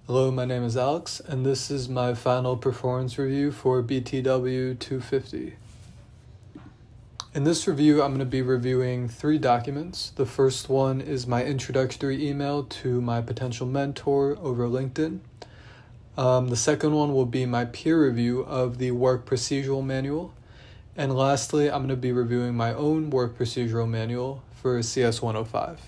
Hello, my name is Alex, and this is my final performance review for BTW 250. In this review, I'm going to be reviewing 3 documents. The first one is my introductory email to my potential mentor over LinkedIn. The second one will be my peer review of the work procedural manual. And lastly, I'm going to be reviewing my own work procedural manual for CS 105.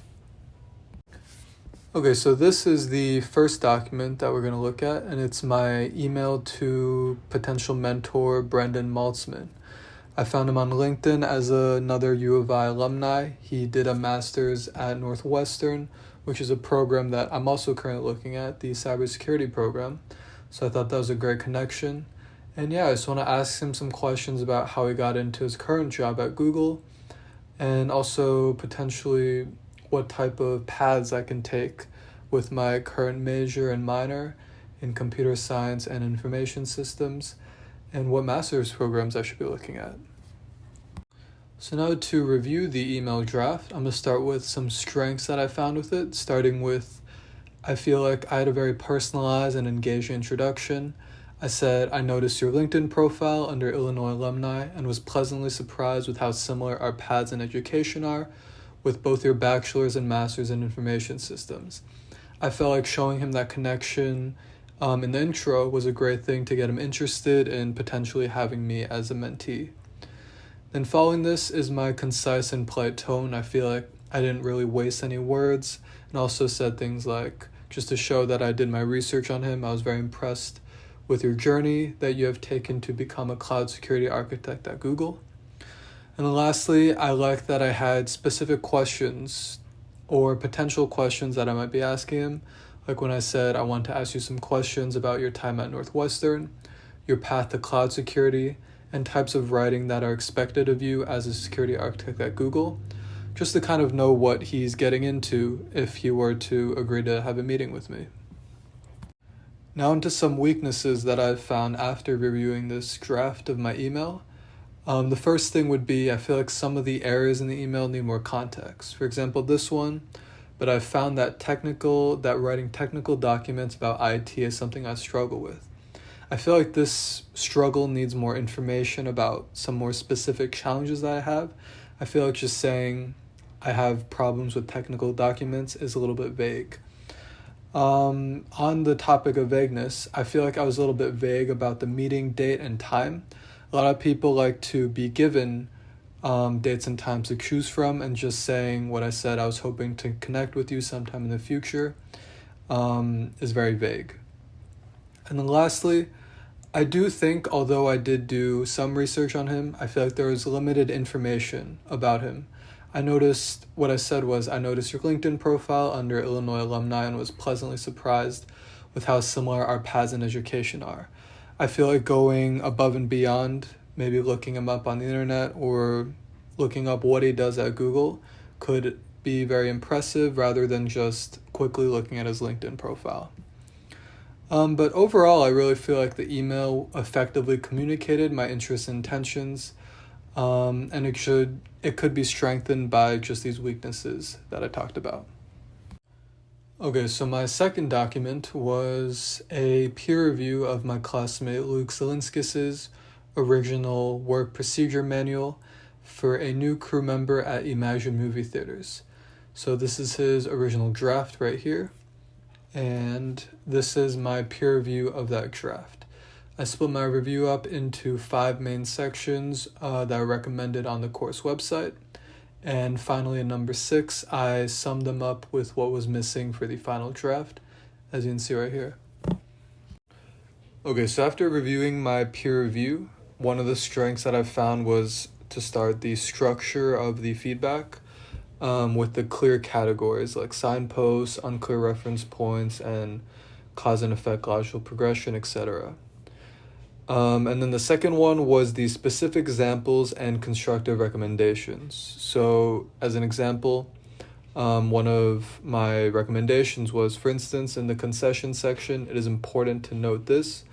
Okay, so this is the first document that we're going to look at, and it's my email to potential mentor Brendan Maltzman. I found him on LinkedIn as another U of I alumni. He did a master's at Northwestern, which is a program that I'm also currently looking at, the cybersecurity program. So I thought that was a great connection. And yeah, I just want to ask him some questions about how he got into his current job at Google, and also potentially what type of paths I can take with my current major and minor in computer science and information systems, and what master's programs I should be looking at. So now to review the email draft, I'm going to start with some strengths that I found with it, starting with I feel like I had a very personalized and engaging introduction. I said, I noticed your LinkedIn profile under Illinois alumni and was pleasantly surprised with how similar our paths in education are, with both your bachelor's and master's in information systems. I felt like showing him that connection in the intro was a great thing to get him interested in potentially having me as a mentee. Then following this is my concise and polite tone. I feel like I didn't really waste any words, and also said things like, just to show that I did my research on him, I was very impressed with your journey that you have taken to become a cloud security architect at Google. And then lastly, I like that I had specific questions or potential questions that I might be asking him. Like when I said, I want to ask you some questions about your time at Northwestern, your path to cloud security, and types of writing that are expected of you as a security architect at Google, just to kind of know what he's getting into if he were to agree to have a meeting with me. Now into some weaknesses that I've found after reviewing this draft of my email. The first thing would be I feel like some of the areas in the email need more context. For example, this one, but I've found that writing technical documents about IT is something I struggle with. I feel like this struggle needs more information about some more specific challenges that I have. I feel like just saying I have problems with technical documents is a little bit vague. On the topic of vagueness, I feel like I was a little bit vague about the meeting date and time. A lot of people like to be given dates and times to choose from, and just saying what I said, I was hoping to connect with you sometime in the future, is very vague. And then lastly, I do think, although I did do some research on him, I feel like there was limited information about him. I noticed your LinkedIn profile under Illinois alumni and was pleasantly surprised with how similar our paths in education are. I feel like going above and beyond, maybe looking him up on the internet or looking up what he does at Google could be very impressive rather than just quickly looking at his LinkedIn profile. But overall, I really feel like the email effectively communicated my interests and intentions, and it could be strengthened by just these weaknesses that I talked about. Okay, so my second document was a peer review of my classmate Luke Zelinskis's original work procedure manual for a new crew member at Imagine Movie Theaters. So this is his original draft right here, and this is my peer review of that draft. I split my review up into 5 main sections that are recommended on the course website. And finally, in number 6, I summed them up with what was missing for the final draft, as you can see right here. Okay, so after reviewing my peer review, one of the strengths that I found was to start the structure of the feedback with the clear categories like signposts, unclear reference points, and cause and effect logical progression, etc. And then the second one was the specific examples and constructive recommendations. So as an example, one of my recommendations was, for instance, in the concession section, it is important to note this.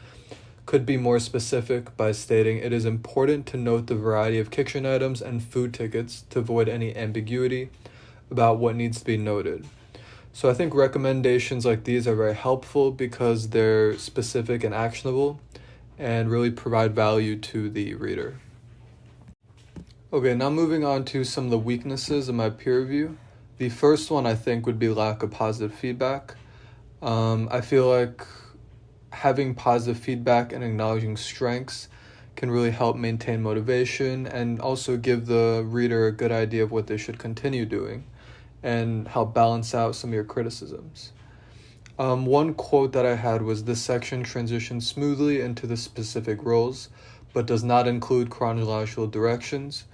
Could be more specific by stating it is important to note the variety of kitchen items and food tickets to avoid any ambiguity about what needs to be noted. So I think recommendations like these are very helpful because they're specific and actionable and really provide value to the reader. Okay, now moving on to some of the weaknesses of my peer review. The first one I think would be lack of positive feedback. I feel like having positive feedback and acknowledging strengths can really help maintain motivation and also give the reader a good idea of what they should continue doing and help balance out some of your criticisms. One quote that I had was, "This section transitions smoothly into the specific roles, but does not include chronological directions."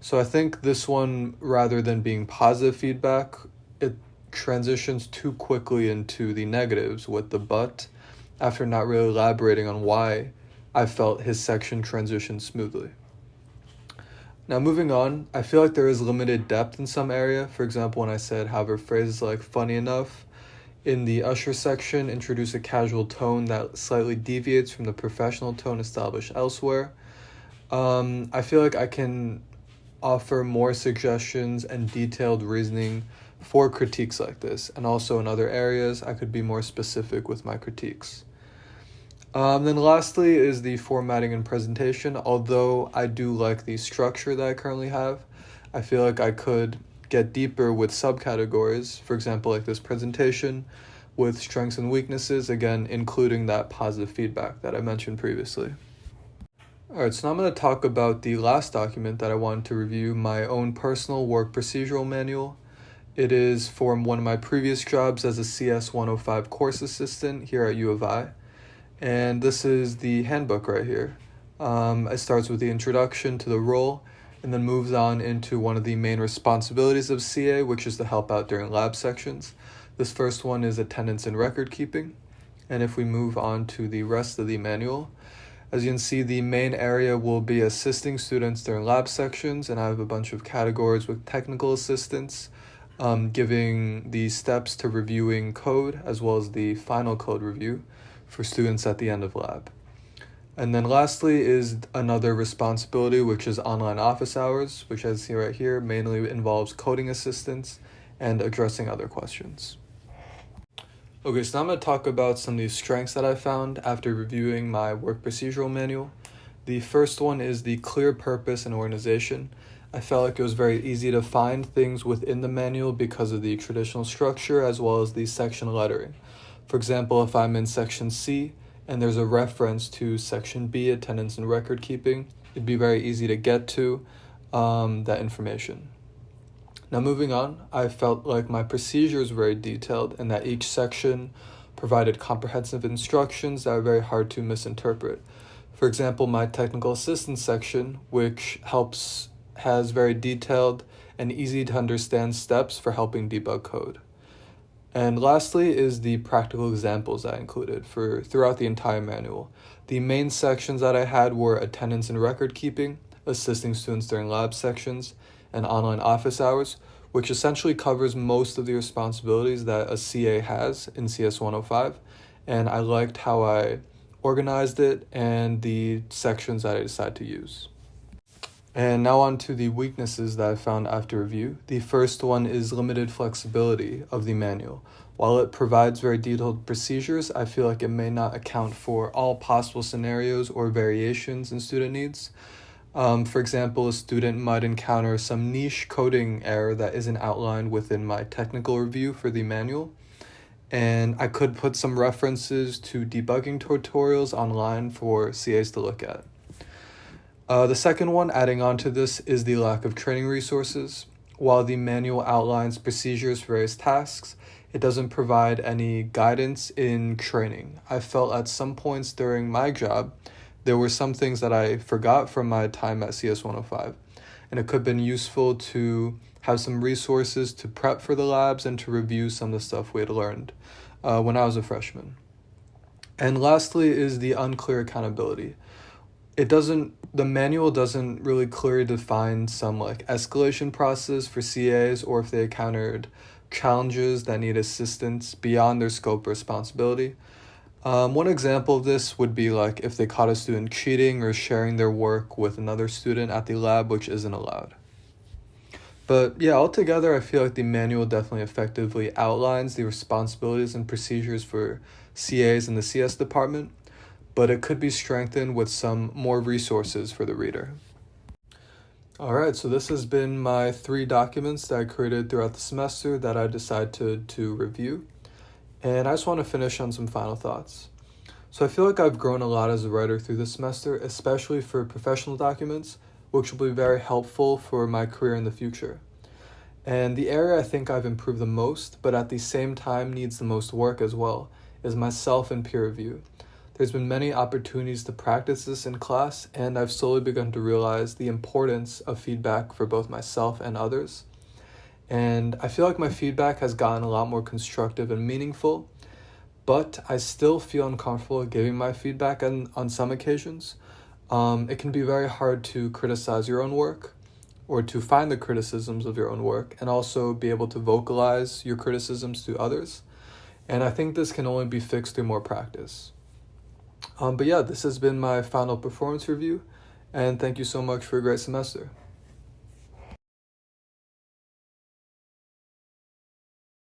So I think this one, rather than being positive feedback, it transitions too quickly into the negatives with the "but" after not really elaborating on why I felt his section transitioned smoothly. Now moving on, I feel like there is limited depth in some area. For example, when I said, however, phrases like "funny enough" in the usher section introduce a casual tone that slightly deviates from the professional tone established elsewhere. I feel like I can offer more suggestions and detailed reasoning for critiques like this, and also in other areas I could be more specific with my critiques. Then lastly is the formatting and presentation. Although I do like the structure that I currently have, I feel like I could get deeper with subcategories, for example, like this presentation with strengths and weaknesses, again, including that positive feedback that I mentioned previously. Alright, so now I'm going to talk about the last document that I wanted to review, my own personal work procedural manual. It is from one of my previous jobs as a CS 105 course assistant here at U of I. And this is the handbook right here. It starts with the introduction to the role and then moves on into one of the main responsibilities of CA, which is to help out during lab sections. This first one is attendance and record keeping. And if we move on to the rest of the manual, as you can see, the main area will be assisting students during lab sections, and I have a bunch of categories with technical assistance, giving the steps to reviewing code as well as the final code review for students at the end of lab. And then lastly is another responsibility, which is online office hours, which as you see right here mainly involves coding assistance and addressing other questions. Okay, so now I'm going to talk about some of these strengths that I found after reviewing my work procedural manual. The first one is the clear purpose and organization. I felt like it was very easy to find things within the manual because of the traditional structure as well as the section lettering. For example, if I'm in section C and there's a reference to section B, attendance and record keeping, it'd be very easy to get to that information. Now moving on, I felt like my procedure is very detailed and that each section provided comprehensive instructions that are very hard to misinterpret. For example, my technical assistance section, which has very detailed and easy to understand steps for helping debug code. And lastly is the practical examples I included throughout the entire manual. The main sections that I had were attendance and record keeping, assisting students during lab sections, and online office hours, which essentially covers most of the responsibilities that a CA has in CS 105. And I liked how I organized it and the sections that I decided to use. And now on to the weaknesses that I found after review. The first one is limited flexibility of the manual. While it provides very detailed procedures, I feel like it may not account for all possible scenarios or variations in student needs. For example, a student might encounter some niche coding error that isn't outlined within my technical review for the manual. And I could put some references to debugging tutorials online for CAs to look at. The second one, adding on to this, is the lack of training resources. While the manual outlines procedures for various tasks, it doesn't provide any guidance in training. I felt at some points during my job, there were some things that I forgot from my time at CS 105, and it could have been useful to have some resources to prep for the labs and to review some of the stuff we had learned when I was a freshman. And lastly is the unclear accountability. The manual doesn't really clearly define some escalation process for CAs or if they encountered challenges that need assistance beyond their scope of responsibility. One example of this would be if they caught a student cheating or sharing their work with another student at the lab, which isn't allowed. But yeah, altogether, I feel like the manual definitely effectively outlines the responsibilities and procedures for CAs in the CS department, but it could be strengthened with some more resources for the reader. All right, so this has been my 3 documents that I created throughout the semester that I decided to review. And I just want to finish on some final thoughts. So I feel like I've grown a lot as a writer through this semester, especially for professional documents, which will be very helpful for my career in the future. And the area I think I've improved the most, but at the same time needs the most work as well, is myself and peer review. There's been many opportunities to practice this in class, and I've slowly begun to realize the importance of feedback for both myself and others. And I feel like my feedback has gotten a lot more constructive and meaningful, but I still feel uncomfortable giving my feedback on some occasions. It can be very hard to criticize your own work or to find the criticisms of your own work and also be able to vocalize your criticisms to others. And I think this can only be fixed through more practice. But yeah, this has been my final performance review, and thank you so much for a great semester.